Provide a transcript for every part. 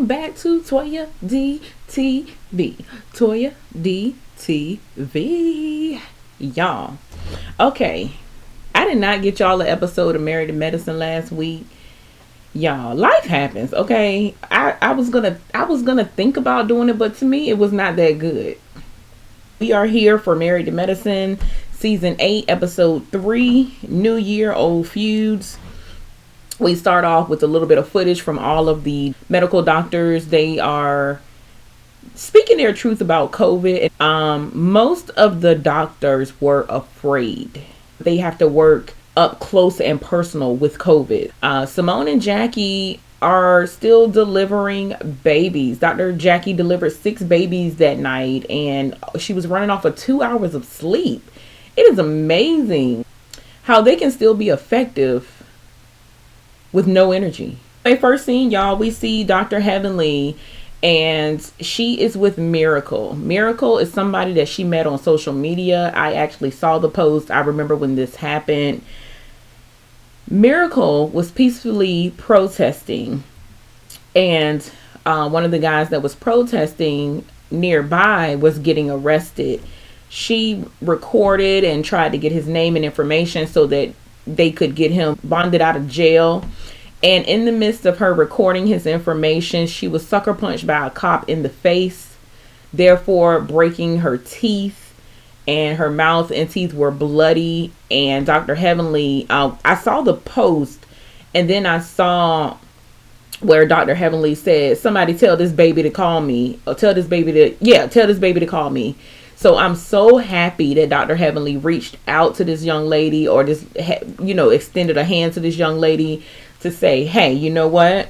welcome back to Toya DTV. Toya DTV. Y'all. Okay. I did not get y'all an episode of Married to Medicine last week. Y'all, life happens, okay? I was gonna think about doing it, but to me it was not that good. We are here for Married to Medicine, season 8, episode 3, New Year, Old Feuds. We start off with a little bit of footage from all of the medical doctors. They are speaking their truth about COVID. Most of the doctors were afraid. They have to work up close and personal with COVID. Simone and Jackie are still delivering babies. Dr. Jackie delivered 6 babies that night, and she was running off of 2 hours of sleep. It is amazing how they can still be effective with no energy. First scene, y'all, we see Dr. Heavenly, and she is with Miracle. Miracle is somebody that she met on social media. I actually saw the post. I remember when this happened. Miracle was peacefully protesting, and one of the guys that was protesting nearby was getting arrested. She recorded and tried to get his name and information so that they could get him bonded out of jail. And in the midst of her recording his information, she was sucker punched by a cop in the face, therefore breaking her teeth, and her mouth and teeth were bloody. And Dr. Heavenly, I saw the post, and then I saw where Dr. Heavenly said, somebody tell this baby to call me, or tell this baby to call me. So I'm so happy that Dr. Heavenly reached out to this young lady, or just, extended a hand to this young lady to say, hey, you know what?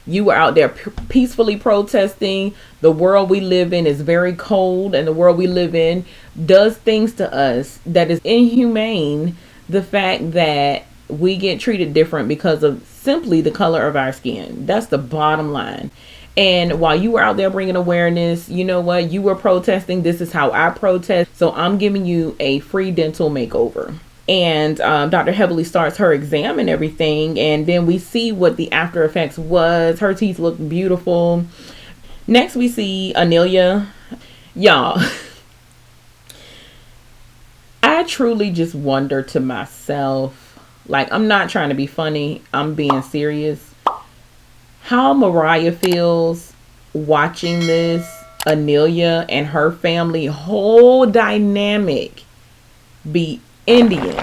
You were out there peacefully protesting. The world we live in is very cold, and the world we live in does things to us that is inhumane. The fact that we get treated different because of simply the color of our skin. That's the bottom line. And while you were out there bringing awareness, you know what? You were protesting. This is how I protest. So I'm giving you a free dental makeover. And Dr. Heavenly starts her exam and everything. And then we see what the after effects was. Her teeth look beautiful. Next, we see Anila. Y'all, I truly just wonder to myself, like, I'm not trying to be funny. I'm being serious. How Mariah feels watching this, Anila and her family whole dynamic be Indian.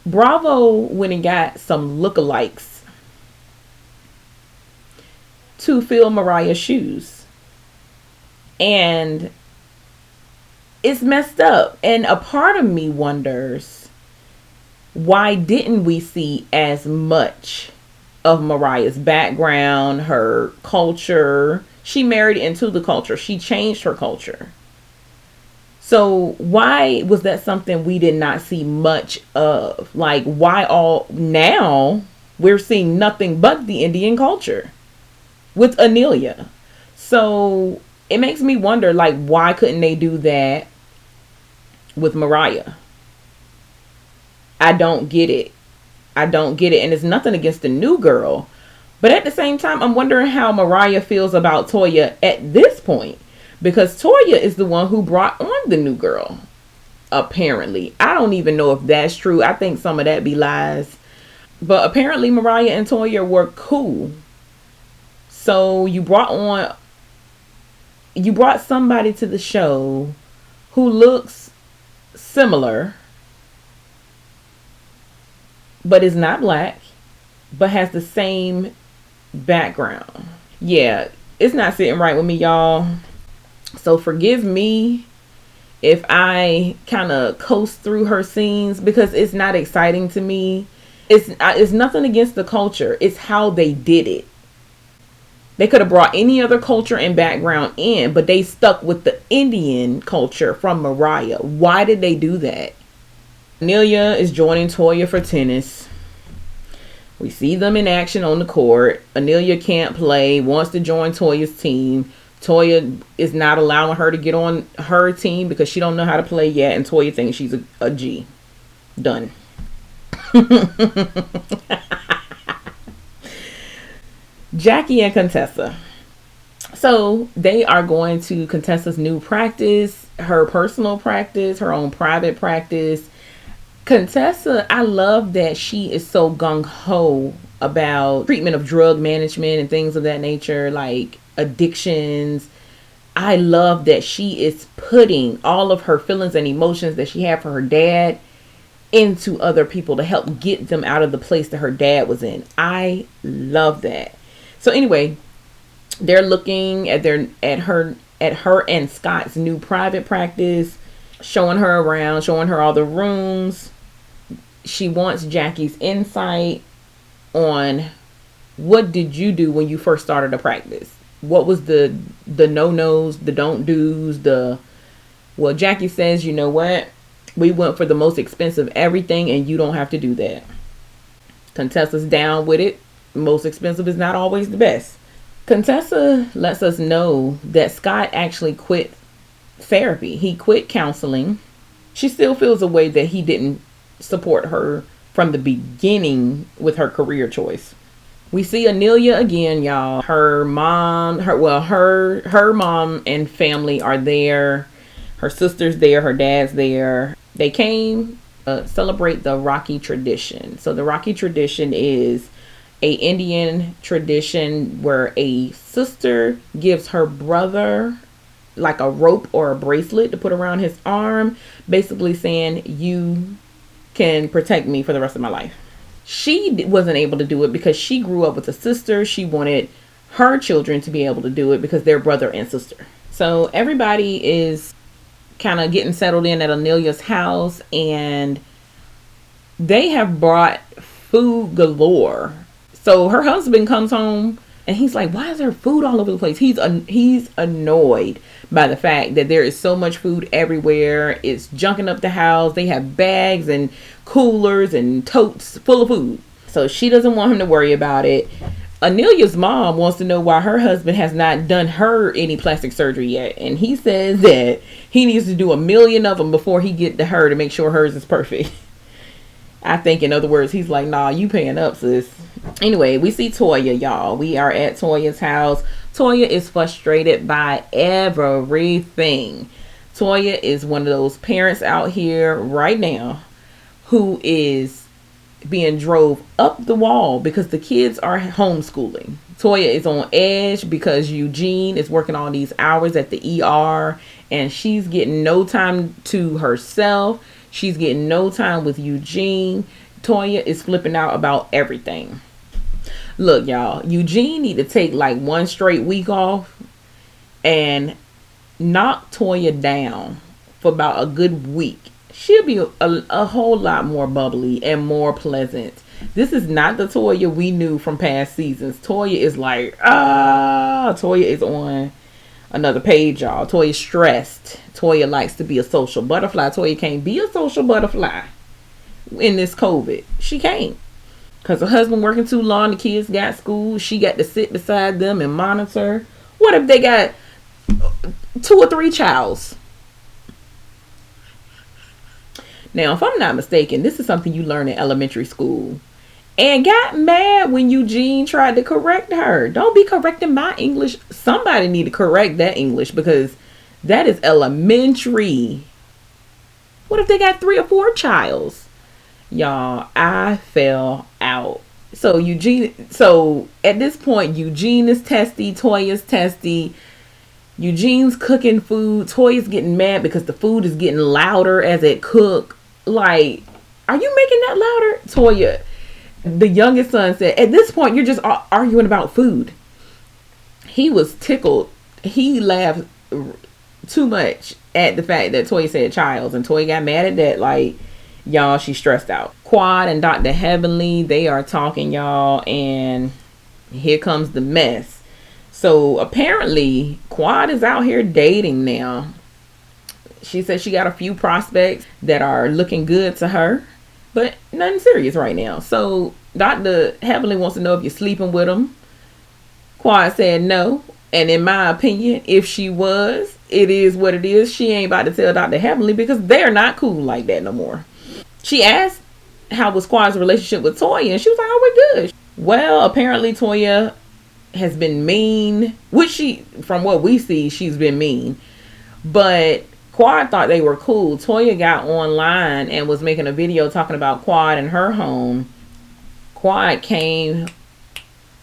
Bravo went and got some lookalikes to fill Mariah's shoes. And it's messed up. And a part of me wonders, why didn't we see as much of Mariah's background, her culture? She married into the culture. She changed her culture. So why was that something we did not see much of? Like, why all now we're seeing nothing but the Indian culture with Anila? So it makes me wonder, like, why couldn't they do that with Mariah? I don't get it. And it's nothing against the new girl. But at the same time, I'm wondering how Mariah feels about Toya at this point. Because Toya is the one who brought on the new girl. Apparently. I don't even know if that's true. I think some of that be lies. But apparently Mariah and Toya were cool. So you brought somebody to the show who looks similar, but is not black, but has the same background. Yeah, it's not sitting right with me, y'all. So forgive me if I kind of coast through her scenes, because it's not exciting to me. It's nothing against the culture. It's how they did it. They could have brought any other culture and background in, but they stuck with the Indian culture from Mariah. Why did they do that? Anila is joining Toya for tennis. We see them in action on the court. Anila can't play, wants to join Toya's team. Toya is not allowing her to get on her team because she don't know how to play yet, and Toya thinks she's a G. Done. Jackie and Contessa. So they are going to Contessa's new practice, her personal practice, her own private practice. Contessa, I love that she is so gung ho about treatment of drug management and things of that nature, like addictions. I love that she is putting all of her feelings and emotions that she had for her dad into other people to help get them out of the place that her dad was in. I love that. So anyway, they're looking at her and Scott's new private practice, showing her around, showing her all the rooms. She wants Jackie's insight on what did you do when you first started a practice? What was the no-nos, the don't do's, well, Jackie says, you know what? We went for the most expensive everything and you don't have to do that. Contessa's down with it. Most expensive is not always the best. Contessa lets us know that Scott actually quit therapy. He quit counseling. She still feels a way that he didn't support her from the beginning with her career choice. We see Anila again, y'all. Her mom, her mom and family are there. Her sister's there. Her dad's there. They came celebrate the Rahki tradition. So the Rahki tradition is a Indian tradition where a sister gives her brother like a rope or a bracelet to put around his arm, basically saying, you can protect me for the rest of my life. She wasn't able to do it because she grew up with a sister. She wanted her children to be able to do it because they're brother and sister. So everybody is kind of getting settled in at Anila's house, and they have brought food galore. So her husband comes home and he's like, why is there food all over the place? He's annoyed by the fact that there is so much food everywhere. It's junking up the house. They have bags and coolers and totes full of food. So she doesn't want him to worry about it. Anila's mom wants to know why her husband has not done her any plastic surgery yet. And he says that he needs to do 1 million of them before he get to her to make sure hers is perfect. I think, in other words, he's like, nah, you paying up, sis. Anyway, we see Toya, y'all. We are at Toya's house. Toya is frustrated by everything. Toya is one of those parents out here right now who is being drove up the wall because the kids are homeschooling. Toya is on edge because Eugene is working all these hours at the ER and she's getting no time to herself. She's getting no time with Eugene. Toya is flipping out about everything. Look, y'all, Eugene need to take like 1 straight week off and knock Toya down for about a good week. She'll be a whole lot more bubbly and more pleasant. This is not the Toya we knew from past seasons. Toya is like, Toya is on another page, y'all. Toya's stressed. Toya likes to be a social butterfly. Toya can't be a social butterfly in this COVID. She can't. Because her husband working too long, the kids got school. She got to sit beside them and monitor. What if they got 2 or 3 childs? Now, if I'm not mistaken, this is something you learn in elementary school. And got mad when Eugene tried to correct her. Don't be correcting my English. Somebody need to correct that English because that is elementary. What if they got 3 or 4 childs? Y'all, I fell out. So at this point, Eugene is testy. Toya's testy. Eugene's cooking food. Toya's getting mad because the food is getting louder as it cook. Like, are you making that louder? Toya, the youngest son, said, at this point, you're just arguing about food. He was tickled. He laughed too much at the fact that Toya said childs, and Toya got mad at that. Like, y'all, she's stressed out. Quad and Dr. Heavenly, they are talking, y'all, and here comes the mess. So apparently Quad is out here dating now. She said she got a few prospects that are looking good to her, but nothing serious right now. So Dr. Heavenly wants to know if you're sleeping with him. Quad said no. And in my opinion, if she was, it is what it is. She ain't about to tell Dr. Heavenly because they're not cool like that no more. She asked how was Quad's relationship with Toya, and she was like, oh, we're good. Well, apparently Toya has been mean, which from what we see, she's been mean. But Quad thought they were cool. Toya got online and was making a video talking about Quad and her home. Quad came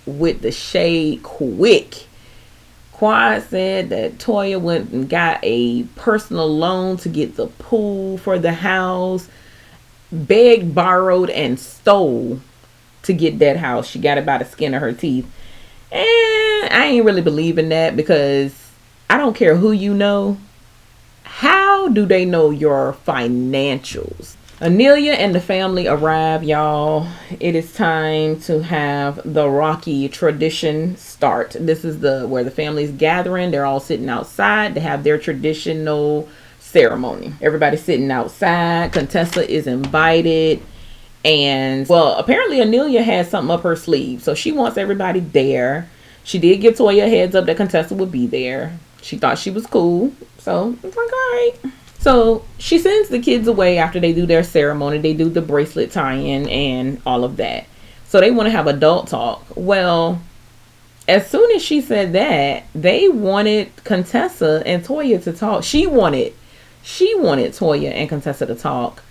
with the shade quick. Quad said that Toya went and got a personal loan to get the pool for the house, begged, borrowed, and stole to get that house. She got it by the skin of her teeth. And I ain't really believing that, because I don't care who you know. How do they know your financials? Anila and the family arrive, y'all. It is time to have the Rahki tradition start. This is where the family's gathering. They're all sitting outside to have their traditional ceremony. Everybody's sitting outside. Contessa is invited. And, well, apparently Anila has something up her sleeve, so she wants everybody there. She did give Toya a heads up that Contessa would be there. She thought she was cool, so it's like, all right. So she sends the kids away after they do their ceremony. They do the bracelet tie-in and all of that. So they want to have adult talk. Well, as soon as she said that, they wanted Contessa and Toya to talk. She wanted Toya and Contessa to talk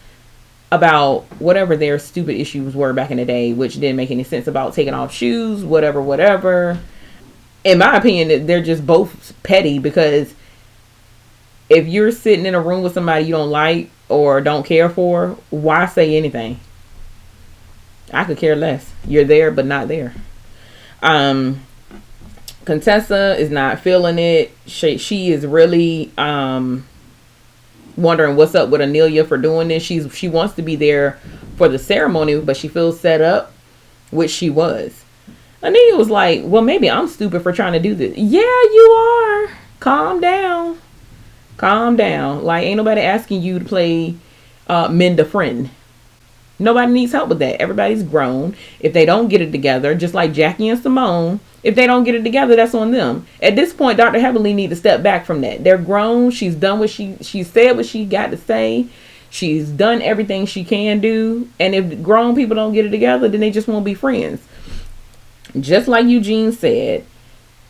about whatever their stupid issues were back in the day, which didn't make any sense, about taking off shoes, whatever. In my opinion, they're just both petty, because if you're sitting in a room with somebody you don't like or don't care for, why say anything? I could care less. You're there, but not there. Contessa is not feeling it. She is really wondering what's up with Anila for doing this. She wants to be there for the ceremony, but she feels set up, which she was. Anila was like, well, maybe I'm stupid for trying to do this. Yeah, you are. Calm down. Like, ain't nobody asking you to play mend a friend. Nobody needs help with that. Everybody's grown. If they don't get it together, just like Jackie and Simone, if they don't get it together, that's on them. At this point, Dr. Heavenly need to step back from that. They're grown. She's done what she said what she got to say. She's done everything she can do. And if grown people don't get it together, then they just won't be friends. Just like Eugene said,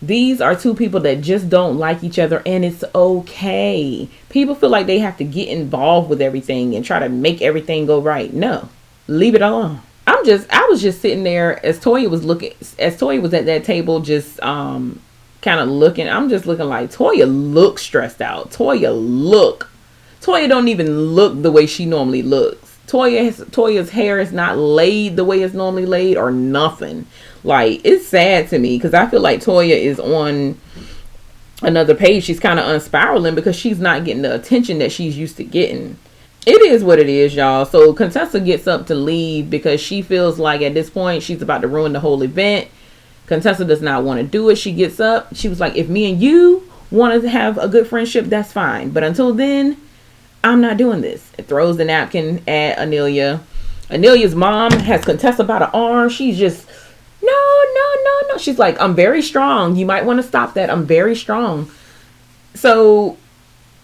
these are two people that just don't like each other, and it's okay. People feel like they have to get involved with everything and try to make everything go right. No, leave it alone. I was just sitting there as Toya was at that table, just kind of looking. I'm just looking like, Toya looks stressed out. Toya don't even look the way she normally looks. Toya's hair is not laid the way it's normally laid, or nothing. Like, it's sad to me, because I feel like Toya is on another page. She's kind of unspiraling because she's not getting the attention that she's used to getting. It is what it is, y'all. So Contessa gets up to leave because she feels like at this point she's about to ruin the whole event. Contessa does not want to do it. She gets up. She was like, if me and you want to have a good friendship, that's fine. But until then, I'm not doing this. It throws the napkin at Anila. Anila's mom has Contessa by the arm. She's just, no. She's like, I'm very strong. You might want to stop that. I'm very strong. So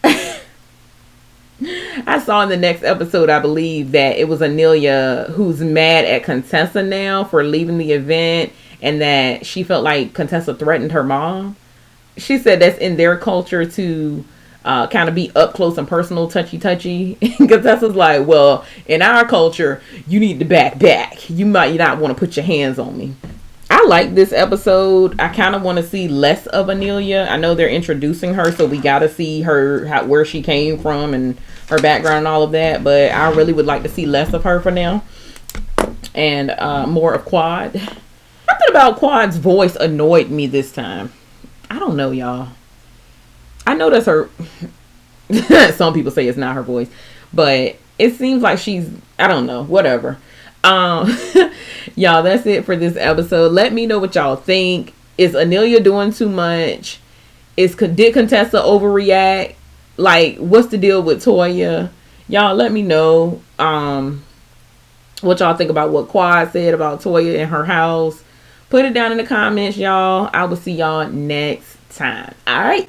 I saw in the next episode, I believe, that it was Anila who's mad at Contessa now for leaving the event, and that she felt like Contessa threatened her mom. She said that's in their culture to kind of be up close and personal, touchy. And Contessa's like, well, in our culture, you need to back. You might not want to put your hands on me. I like this episode. I kind of want to see less of Anila. I know they're introducing her, so we got to see her, where she came from and her background and all of that. But I really would like to see less of her for now, and more of Quad. Something about Quad's voice annoyed me this time. I don't know, y'all. I know that's her. Some people say it's not her voice, but it seems like she's, I don't know, whatever. Y'all, that's it for this episode. Let me know what y'all think. Is Anila doing too much? Did Contessa overreact? Like, what's the deal with Toya? Y'all let me know what y'all think about what Quad said about Toya and her house. Put it down in the comments, y'all. I will see y'all next time. All right.